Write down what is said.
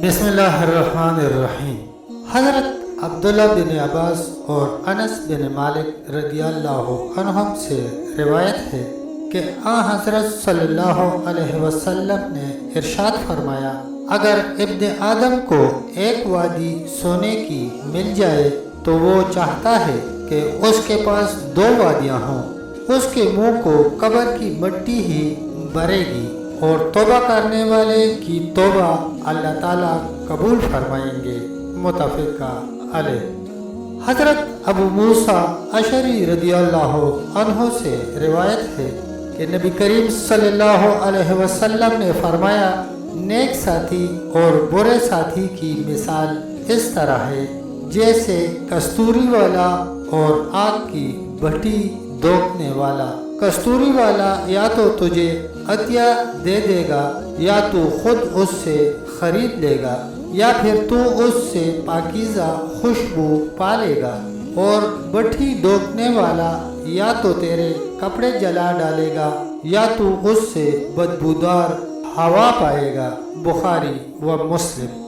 بسم اللہ الرحمن الرحیم۔ حضرت عبداللہ بن عباس اور انس بن مالک رضی اللہ عنہم سے روایت ہے کہ حضرت صلی اللہ علیہ وسلم نے ارشاد فرمایا، اگر ابن آدم کو ایک وادی سونے کی مل جائے تو وہ چاہتا ہے کہ اس کے پاس 2 وادیاں ہوں، اس کے منہ کو قبر کی مٹی ہی بھرے گی اور توبہ کرنے والے کی توبہ اللہ تعالیٰ قبول فرمائیں گے، متفق علیہ۔ حضرت ابو موسیٰ اشعری رضی اللہ عنہ سے روایت ہے کہ نبی کریم صلی اللہ علیہ وسلم نے فرمایا، نیک ساتھی اور برے ساتھی کی مثال اس طرح ہے جیسے کستوری والا اور آگ کی بھٹی دوکھنے والا۔ کستوری والا یا تو تجھے عطیہ دے دے گا یا تو خود اس سے خرید لے گا یا پھر تو اس سے پاکیزہ خوشبو پالے گا، اور بٹھی دوکھنے والا یا تو تیرے کپڑے جلا ڈالے گا یا تو اس سے بدبودار ہوا پائے گا، بخاری و مسلم۔